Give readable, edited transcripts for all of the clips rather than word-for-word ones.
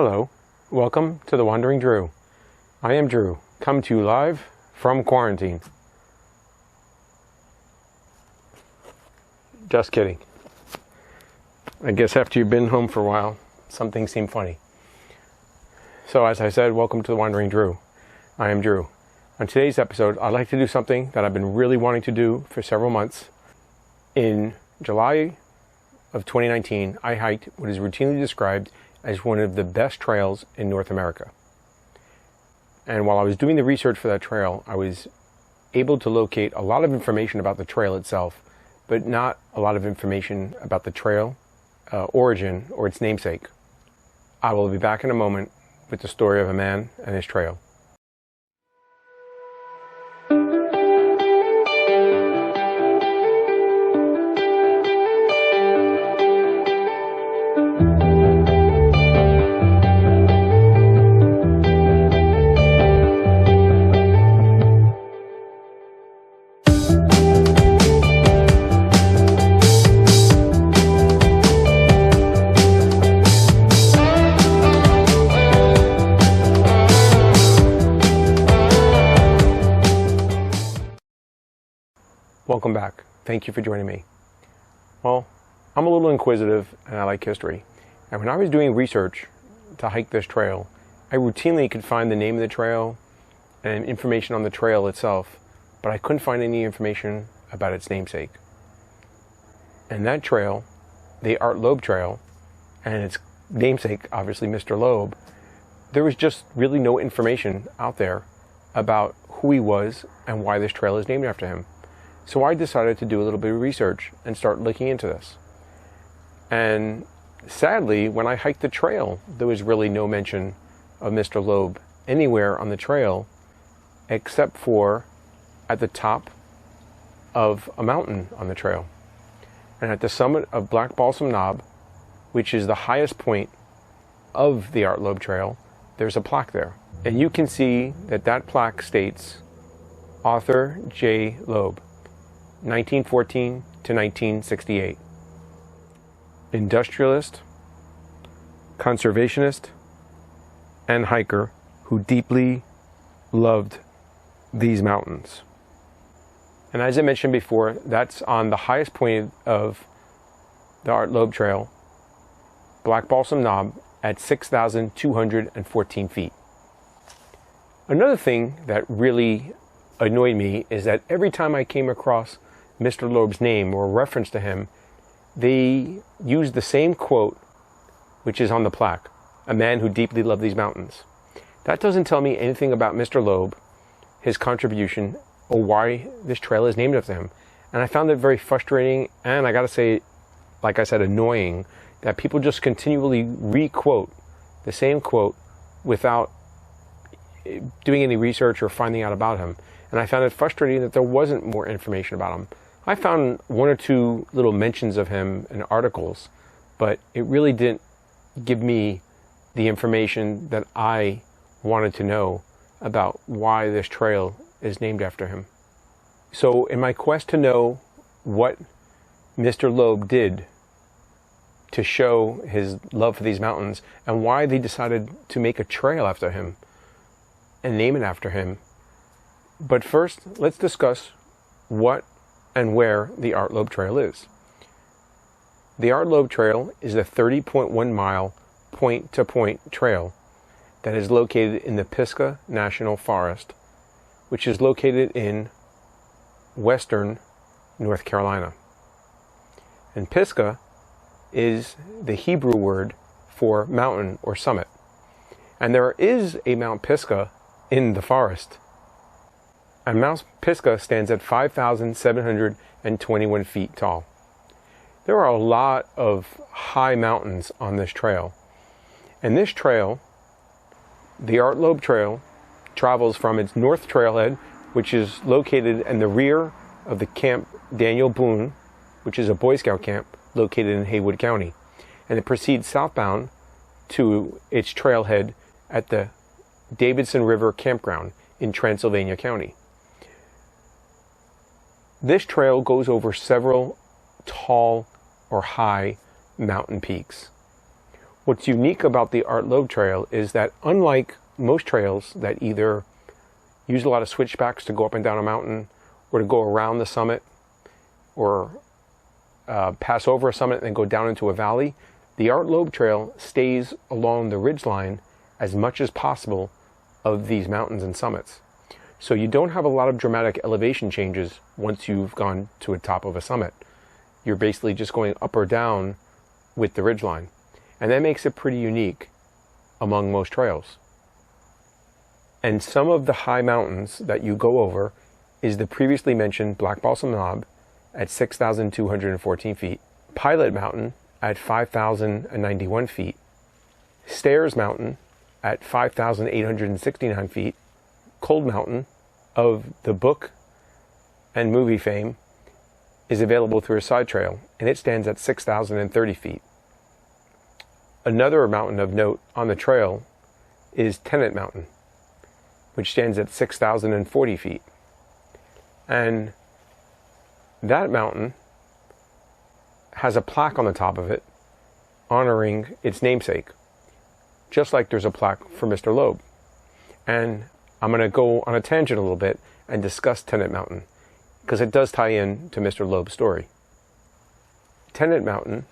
Hello, welcome to The Wandering Drew. I am Drew, come to you live from quarantine. Just kidding. I guess after you've been home for a while, some things seem funny. So as I said, welcome to The Wandering Drew. I am Drew. On today's episode, I'd like to do something that I've been really wanting to do for several months. In July of 2019, I hiked what is routinely described as one of the best trails in North America. And while I was doing the research for that trail, I was able to locate a lot of information about the trail itself, but not a lot of information about the trail origin or its namesake. I will be back in a moment with the story of a man and his trail. Welcome back. Thank you for joining me. Well, I'm a little inquisitive and I like history. And when I was doing research to hike this trail, I routinely could find the name of the trail and information on the trail itself, but I couldn't find any information about its namesake. And that trail, the Art Loeb Trail, and its namesake, obviously Mr. Loeb, there was just really no information out there about who he was and why this trail is named after him. So I decided to do a little bit of research and start looking into this. And sadly, when I hiked the trail, there was really no mention of Mr. Loeb anywhere on the trail, except for at the top of a mountain on the trail. And at the summit of Black Balsam Knob, which is the highest point of the Art Loeb Trail, there's a plaque there. And you can see that that plaque states, Author J. Loeb, 1914 to 1968. Industrialist, conservationist, and hiker who deeply loved these mountains. And as I mentioned before, that's on the highest point of the Art Loeb Trail, Black Balsam Knob, at 6,214 feet. Another thing that really annoyed me is that every time I came across Mr. Loeb's name or reference to him, they used the same quote, which is on the plaque, a man who deeply loved these mountains. That doesn't tell me anything about Mr. Loeb, his contribution, or why this trail is named after him. And I found it very frustrating, and I gotta say, like I said, annoying, that people just continually re-quote the same quote without doing any research or finding out about him. And I found it frustrating that there wasn't more information about him. I found one or two little mentions of him in articles, but it really didn't give me the information that I wanted to know about why this trail is named after him. So in my quest to know what Mr. Loeb did to show his love for these mountains and why they decided to make a trail after him and name it after him. But first, let's discuss what and where the Art Loeb Trail is. The Art Loeb Trail is a 30.1 mile point-to-point trail that is located in the Pisgah National Forest, which is located in western North Carolina. And Pisgah is the Hebrew word for mountain or summit. And there is a Mount Pisgah in the forest. And Mount Pisgah stands at 5,721 feet tall. There are a lot of high mountains on this trail. And this trail, the Art Loeb Trail, travels from its north trailhead, which is located in the rear of the Camp Daniel Boone, which is a Boy Scout camp located in Haywood County. And it proceeds southbound to its trailhead at the Davidson River Campground in Transylvania County. This trail goes over several tall or high mountain peaks. What's unique about the Art Loeb Trail is that unlike most trails that either use a lot of switchbacks to go up and down a mountain, or to go around the summit, or pass over a summit and then go down into a valley, the Art Loeb Trail stays along the ridgeline as much as possible of these mountains and summits. So you don't have a lot of dramatic elevation changes once you've gone to the top of a summit. You're basically just going up or down with the ridgeline. And that makes it pretty unique among most trails. And some of the high mountains that you go over is the previously mentioned Black Balsam Knob at 6,214 feet, Pilot Mountain at 5,091 feet, Stairs Mountain at 5,869 feet, Cold Mountain, of the book and movie fame, is available through a side trail, and it stands at 6,030 feet. Another mountain of note on the trail is Tennant Mountain, which stands at 6,040 feet. And that mountain has a plaque on the top of it honoring its namesake, just like there's a plaque for Mr. Loeb. And I'm going to go on a tangent a little bit and discuss Tennant Mountain, because it does tie in to Mr. Loeb's story. Tennant Mountain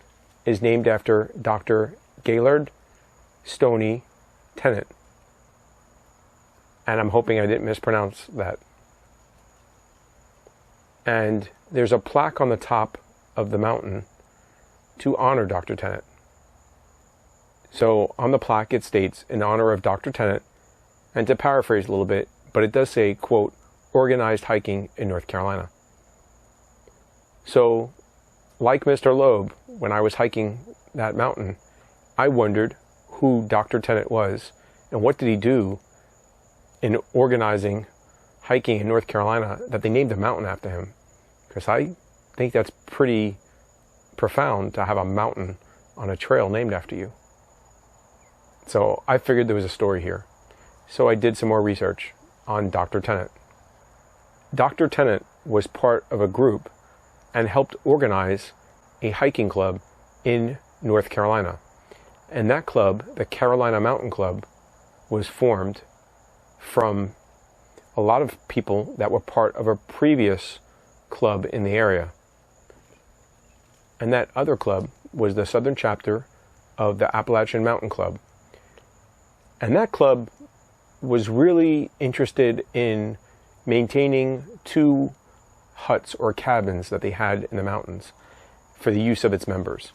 is named after Dr. Gaylord Stoney Tennant. And I'm hoping I didn't mispronounce that. And there's a plaque on the top of the mountain to honor Dr. Tennant. So on the plaque it states, in honor of Dr. Tennant, and to paraphrase a little bit, but it does say, quote, organized hiking in North Carolina. So, like Mr. Loeb, when I was hiking that mountain, I wondered who Dr. Tennant was and what did he do in organizing hiking in North Carolina that they named the mountain after him. Because I think that's pretty profound to have a mountain on a trail named after you. So I figured there was a story here. So I did some more research on Dr. Tennant. Dr. Tennant was part of a group and helped organize a hiking club in North Carolina. And that club, the Carolina Mountain Club, was formed from a lot of people that were part of a previous club in the area. And that other club was the southern chapter of the Appalachian Mountain Club. And that club was really interested in maintaining two huts or cabins that they had in the mountains for the use of its members.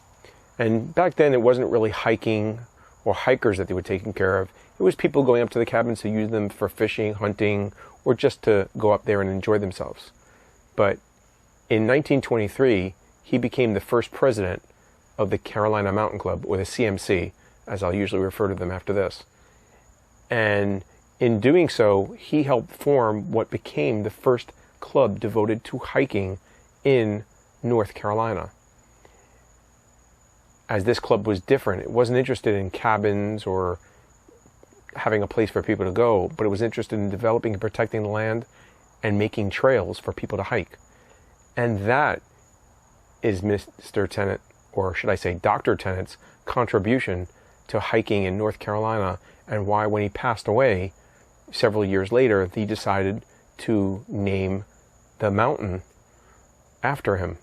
And back then it wasn't really hiking or hikers that they were taking care of. It was people going up to the cabins to use them for fishing, hunting, or just to go up there and enjoy themselves. But in 1923, he became the first president of the Carolina Mountain Club, or the CMC, as I'll usually refer to them after this. And in doing so, he helped form what became the first club devoted to hiking in North Carolina. As this club was different, it wasn't interested in cabins or having a place for people to go, but it was interested in developing and protecting the land and making trails for people to hike. And that is Mr. Tennant, or should I say Dr. Tennant's contribution to hiking in North Carolina, and why when he passed away several years later, he decided to name the mountain after him.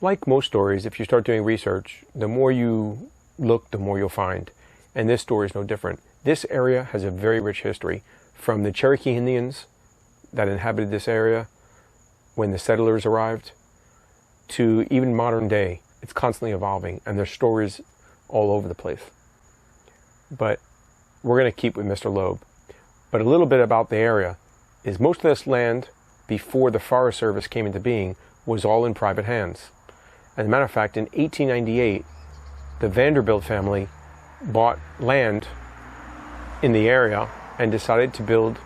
Like most stories, if you start doing research, the more you look, the more you'll find. And this story is no different. This area has a very rich history, from the Cherokee Indians that inhabited this area when the settlers arrived, to even modern day. It's constantly evolving, and there's stories all over the place. But we're going to keep with Mr. Loeb. But a little bit about the area is most of this land, before the Forest Service came into being, was all in private hands. As a matter of fact, in 1898, the Vanderbilt family bought land in the area and decided to build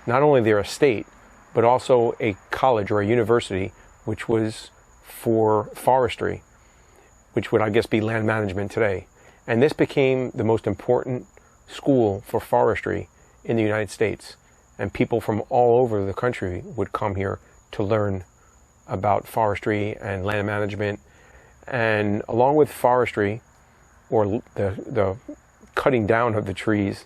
not only their estate, but also a college or a university, which was for forestry, which would, I guess, be land management today. And this became the most important school for forestry in the United States. And people from all over the country would come here to learn about forestry and land management. And along with forestry, or the cutting down of the trees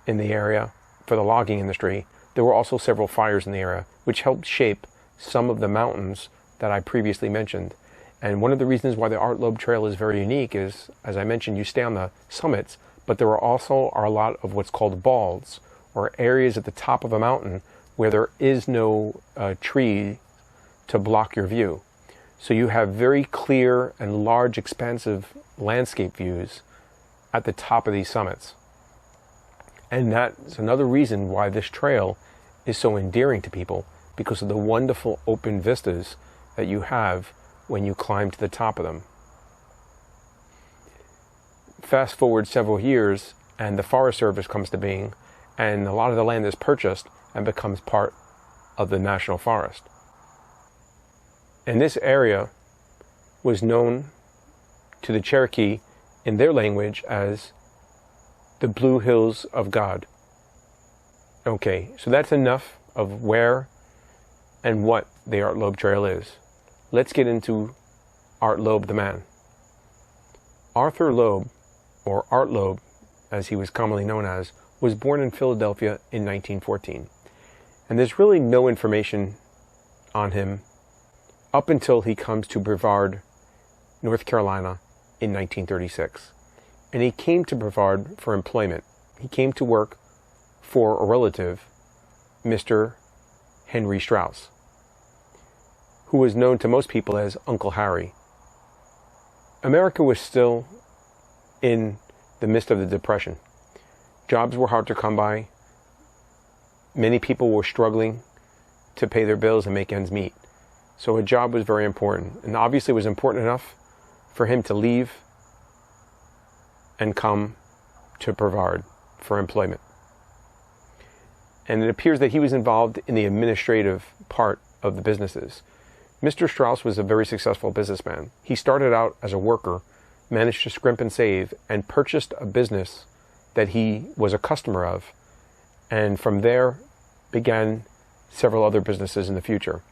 in the area for the logging industry, there were also several fires in the area, which helped shape some of the mountains that I previously mentioned. And one of the reasons why the Art Loeb Trail is very unique is, as I mentioned, you stay on the summits, but there are a lot of what's called balds, or areas at the top of a mountain where there is no tree to block your view. So you have very clear and large, expansive landscape views at the top of these summits. And that's another reason why this trail is so endearing to people, because of the wonderful open vistas that you have when you climb to the top of them. Fast forward several years, and the Forest Service comes to being, and a lot of the land is purchased and becomes part of the National Forest. And this area was known to the Cherokee in their language as the Blue Hills of God. Okay, so that's enough of where and what the Art Loeb Trail is. Let's get into Art Loeb the man. Arthur Loeb, or Art Loeb, as he was commonly known as, was born in Philadelphia in 1914. And there's really no information on him up until he comes to Brevard, North Carolina in 1936. And he came to Brevard for employment. He came to work for a relative, Mr. Henry Strauss, who was known to most people as Uncle Harry. America was still in the midst of the Depression. Jobs were hard to come by. Many people were struggling to pay their bills and make ends meet. So a job was very important. And obviously it was important enough for him to leave and come to Brevard for employment. And it appears that he was involved in the administrative part of the businesses. Mr. Strauss was a very successful businessman. He started out as a worker, managed to scrimp and save, and purchased a business that he was a customer of, and from there began several other businesses in the future.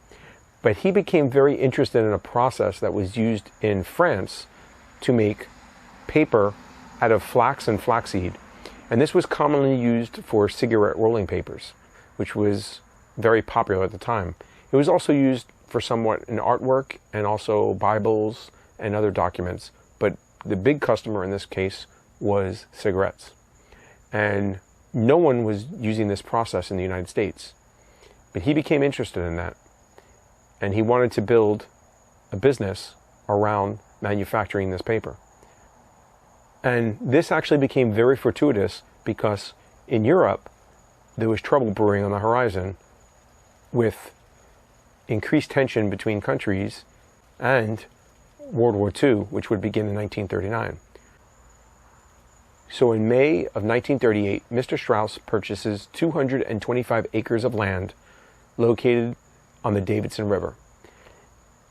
But he became very interested in a process that was used in France to make paper out of flax and flaxseed. And this was commonly used for cigarette rolling papers, which was very popular at the time. It was also used for somewhat in artwork and also Bibles and other documents. But the big customer in this case was cigarettes. And no one was using this process in the United States. But he became interested in that. And he wanted to build a business around manufacturing this paper. And this actually became very fortuitous because in Europe, there was trouble brewing on the horizon with increased tension between countries and World War II, which would begin in 1939. So in May of 1938, Mr. Strauss purchases 225 acres of land located on the Davidson River.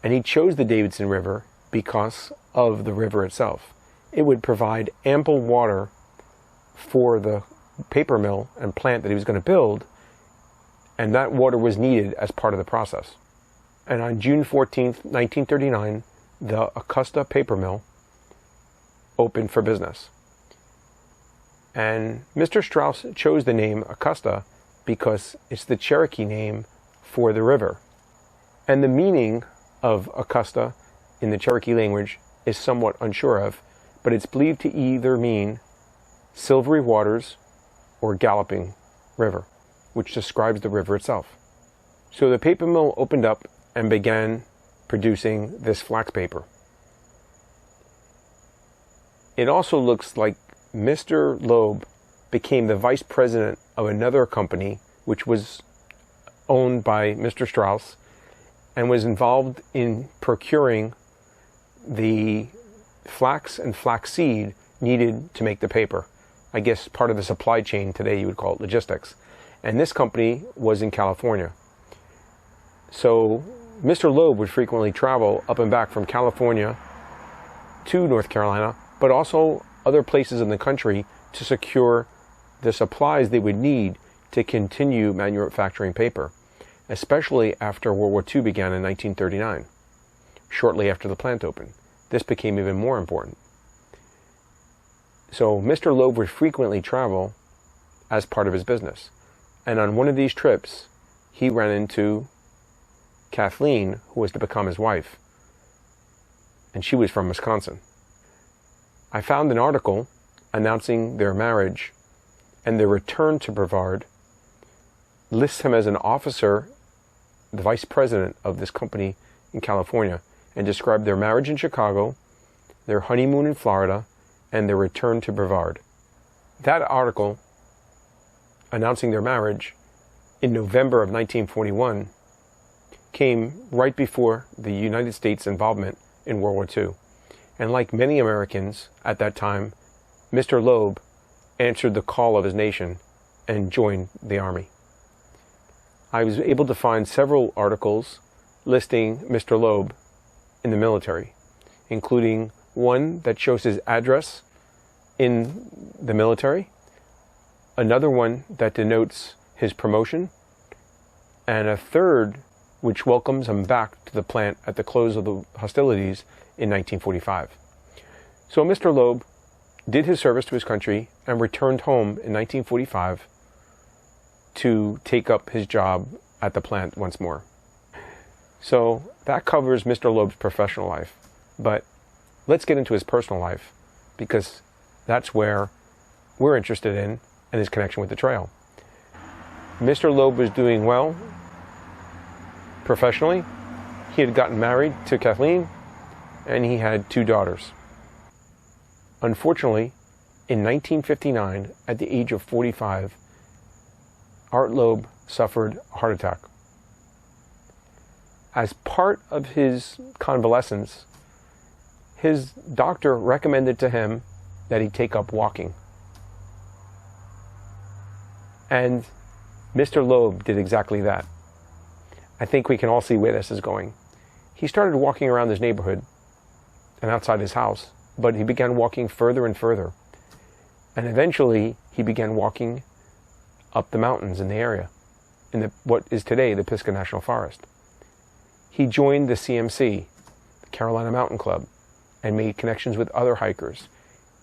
And he chose the Davidson River because of the river itself. It would provide ample water for the paper mill and plant that he was going to build, and that water was needed as part of the process. And on June 14th, 1939, the Augusta paper mill opened for business. And Mr. Strauss chose the name Augusta because it's the Cherokee name for the river. And the meaning of Augusta in the Cherokee language is somewhat unsure of, but it's believed to either mean silvery waters or galloping river, which describes the river itself. So the paper mill opened up and began producing this flax paper. It also looks like Mr. Loeb became the vice president of another company which was owned by Mr. Strauss and was involved in procuring the flax and flaxseed needed to make the paper. I guess part of the supply chain today, you would call it logistics. And this company was in California. So Mr. Loeb would frequently travel up and back from California to North Carolina, but also other places in the country to secure the supplies they would need to continue manufacturing paper, especially after World War II began in 1939, shortly after the plant opened. This became even more important. So Mr. Loeb would frequently travel as part of his business. And on one of these trips, he ran into Kathleen, who was to become his wife. And she was from Wisconsin. I found an article announcing their marriage, and their return to Brevard lists him as an officer, the vice president of this company in California, and described their marriage in Chicago, their honeymoon in Florida, and their return to Brevard. That article announcing their marriage in November of 1941 came right before the United States' involvement in World War II. And like many Americans at that time, Mr. Loeb answered the call of his nation and joined the Army. I was able to find several articles listing Mr. Loeb in the military, including one that shows his address in the military, another one that denotes his promotion, and a third which welcomes him back to the plant at the close of the hostilities in 1945. So Mr. Loeb did his service to his country and returned home in 1945 to take up his job at the plant once more. So that covers Mr. Loeb's professional life, but let's get into his personal life, because that's where we're interested in and his connection with the trail. Mr. Loeb was doing well professionally. He had gotten married to Kathleen, and he had 2 daughters. Unfortunately, in 1959, at the age of 45, Art Loeb suffered a heart attack. As part of his convalescence, his doctor recommended to him that he take up walking. And Mr. Loeb did exactly that. I think we can all see where this is going. He started walking around his neighborhood and outside his house, but he began walking further and further. And eventually, he began walking up the mountains in the area, in what is today the Pisgah National Forest. He joined the CMC, the Carolina Mountain Club, and made connections with other hikers.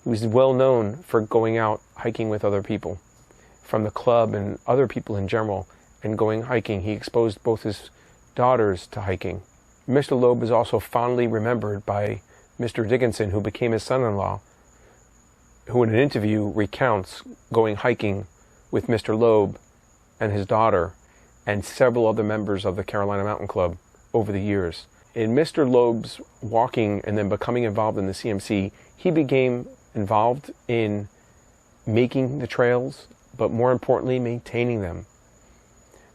He was well known for going out hiking with other people from the club and other people in general, and going hiking. He exposed both his daughters to hiking. Mr. Loeb is also fondly remembered by Mr. Dickinson, who became his son-in-law, who in an interview recounts going hiking with Mr. Loeb and his daughter and several other members of the Carolina Mountain Club over the years. In Mr. Loeb's walking and then becoming involved in the CMC, he became involved in making the trails, but more importantly, maintaining them.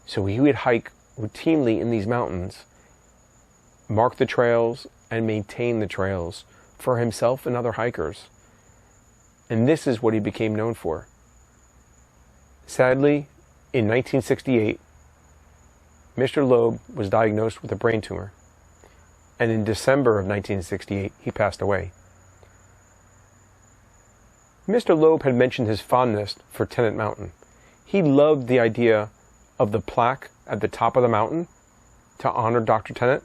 So he would hike routinely in these mountains, mark the trails, and maintain the trails for himself and other hikers. And this is what he became known for. Sadly, in 1968, Mr. Loeb was diagnosed with a brain tumor. And in December of 1968, he passed away. Mr. Loeb had mentioned his fondness for Tennant Mountain. He loved the idea of the plaque at the top of the mountain to honor Dr. Tennant,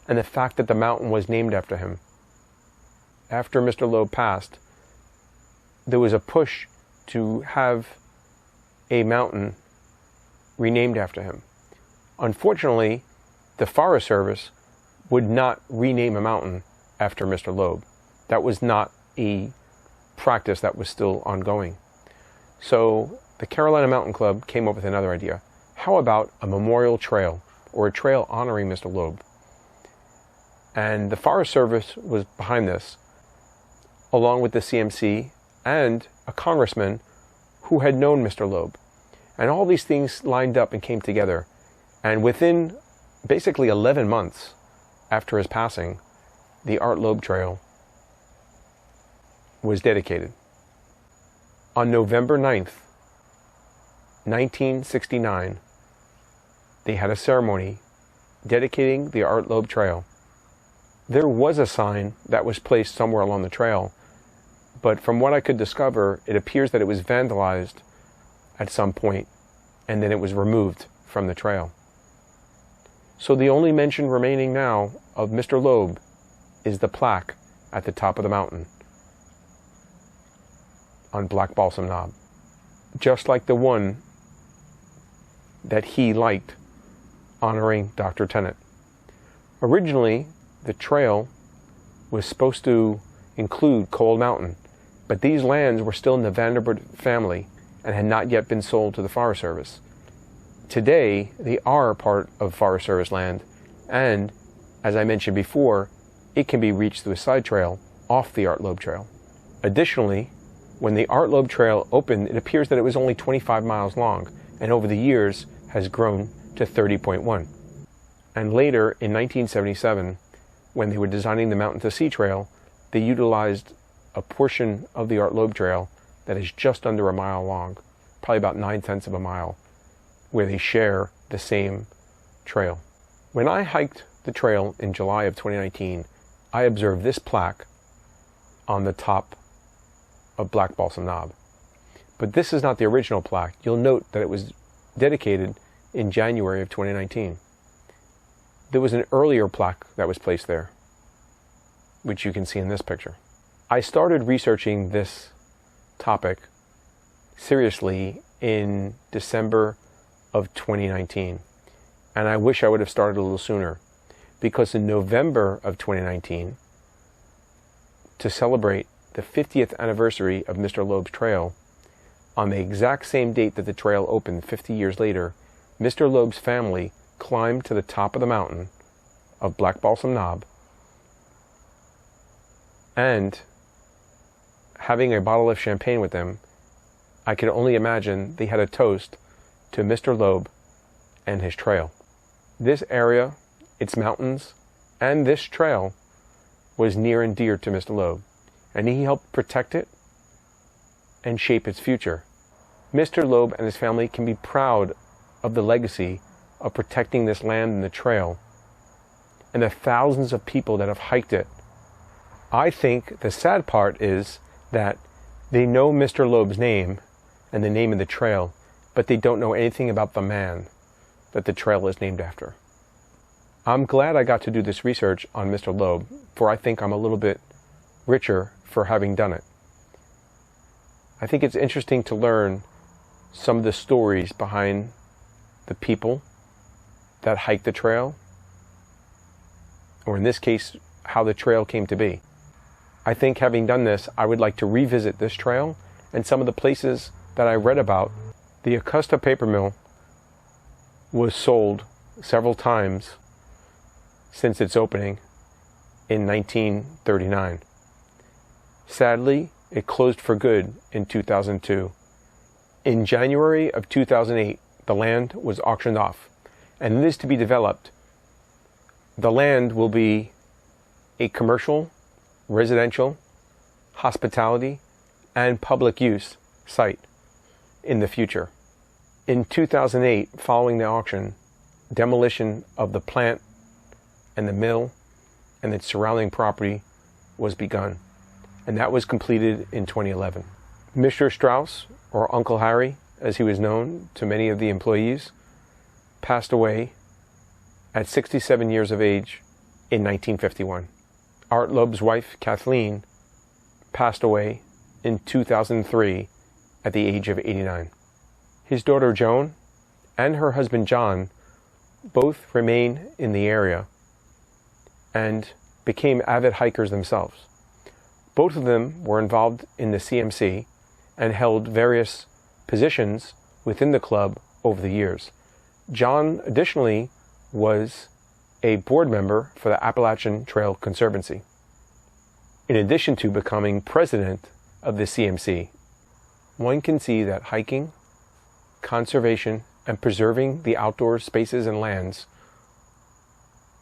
and the fact that the mountain was named after him. After Mr. Loeb passed, there was a push to have a mountain renamed after him. Unfortunately, the Forest Service would not rename a mountain after Mr. Loeb. That was not a practice that was still ongoing. So the Carolina Mountain Club came up with another idea. How about a memorial trail, or a trail honoring Mr. Loeb? And the Forest Service was behind this, along with the CMC and a congressman who had known Mr. Loeb. And all these things lined up and came together. And within basically 11 months after his passing, the Art Loeb Trail was dedicated. On November 9th, 1969, they had a ceremony dedicating the Art Loeb Trail. There was a sign that was placed somewhere along the trail, but from what I could discover, it appears that it was vandalized at some point, and then it was removed from the trail. So the only mention remaining now of Mr. Loeb is the plaque at the top of the mountain. on Black Balsam Knob, just like the one that he liked, honoring Dr. Tennant. Originally, the trail was supposed to include Cold Mountain, but these lands were still in the Vanderbilt family and had not yet been sold to the Forest Service. Today, they are part of Forest Service land, and, as I mentioned before, it can be reached through a side trail off the Art Loeb Trail. Additionally, when the Art Loeb Trail opened, it appears that it was only 25 miles long, and over the years has grown to 30.1. And later, in 1977, when they were designing the Mountain to Sea Trail, they utilized a portion of the Art Loeb Trail that is just under a mile long, probably about 9/10 of a mile, where they share the same trail. When I hiked the trail in July of 2019, I observed this plaque on the top of Black Balsam Knob. But this is not the original plaque. You'll note that it was dedicated in January of 2019. There was an earlier plaque that was placed there, which you can see in this picture. I started researching this topic seriously in December of 2019, and I wish I would have started a little sooner, because in November of 2019, to celebrate the 50th anniversary of Mr. Loeb's trail, on the exact same date that the trail opened 50 years later, Mr. Loeb's family climbed to the top of the mountain of Black Balsam Knob, and having a bottle of champagne with them, I could only imagine they had a toast to Mr. Loeb and his trail. This area, its mountains, and this trail was near and dear to Mr. Loeb, and he helped protect it and shape its future. Mr. Loeb and his family can be proud of the legacy of protecting this land and the trail, and the thousands of people that have hiked it. I think the sad part is that they know Mr. Loeb's name and the name of the trail, but they don't know anything about the man that the trail is named after. I'm glad I got to do this research on Mr. Loeb, for I think I'm a little bit richer for having done it. I think it's interesting to learn some of the stories behind the people that hike the trail, or in this case, how the trail came to be. I think having done this, I would like to revisit this trail and some of the places that I read about. The Augusta paper mill was sold several times since its opening in 1939. Sadly, it closed for good in 2002. In January of 2008, the land was auctioned off, and it is to be developed. The land will be a commercial, residential, hospitality, and public use site in the future. In 2008, following the auction, demolition of the plant and the mill and its surrounding property was begun, and that was completed in 2011. Mr. Strauss, or Uncle Harry, as he was known to many of the employees, passed away at 67 years of age in 1951. Art Loeb's wife, Kathleen, passed away in 2003 at the age of 89. His daughter Joan and her husband John both remain in the area and became avid hikers themselves. Both of them were involved in the CMC and held various positions within the club over the years. John additionally was a board member for the Appalachian Trail Conservancy. In addition to becoming president of the CMC, one can see that hiking, conservation, and preserving the outdoor spaces and lands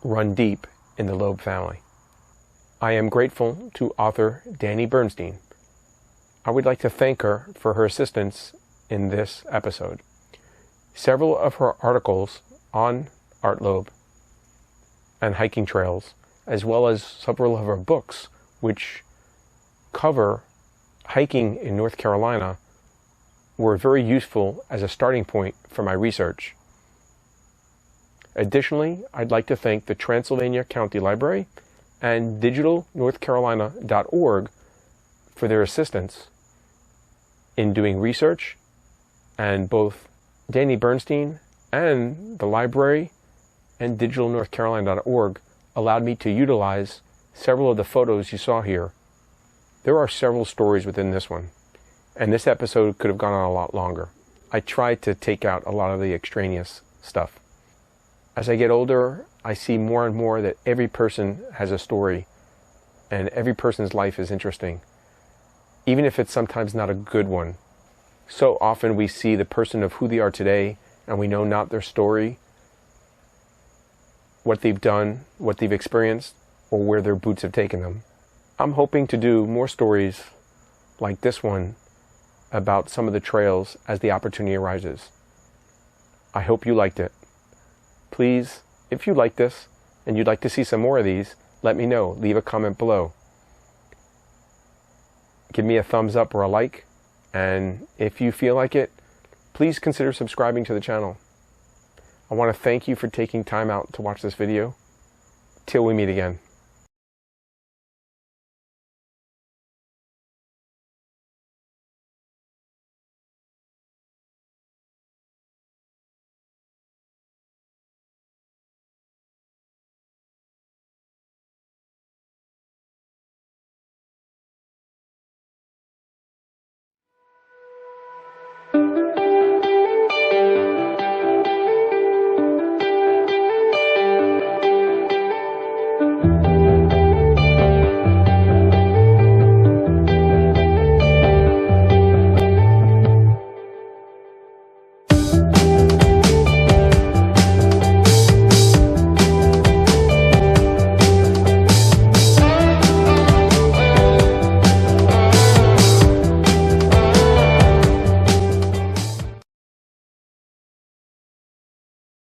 run deep in the Loeb family. I am grateful to author Danny Bernstein. I would like to thank her for her assistance in this episode. Several of her articles on Art Loeb and hiking trails, as well as several of her books, which cover hiking in North Carolina, were very useful as a starting point for my research. Additionally, I'd like to thank the Transylvania County Library and digitalnorthcarolina.org for their assistance in doing research, and both Danny Bernstein and the library and digitalnorthcarolina.org allowed me to utilize several of the photos you saw here. There are several stories within this one, and this episode could have gone on a lot longer. I tried to take out a lot of the extraneous stuff. As I get older, I see more and more that every person has a story, and every person's life is interesting, even if it's sometimes not a good one. So often we see the person of who they are today, and we know not their story, what they've done, what they've experienced, or where their boots have taken them. I'm hoping to do more stories like this one about some of the trails as the opportunity arises. I hope you liked it. Please, if you like this and you'd like to see some more of these, let me know. Leave a comment below. Give me a thumbs up or a like, and if you feel like it, please consider subscribing to the channel. I want to thank you for taking time out to watch this video. Till we meet again.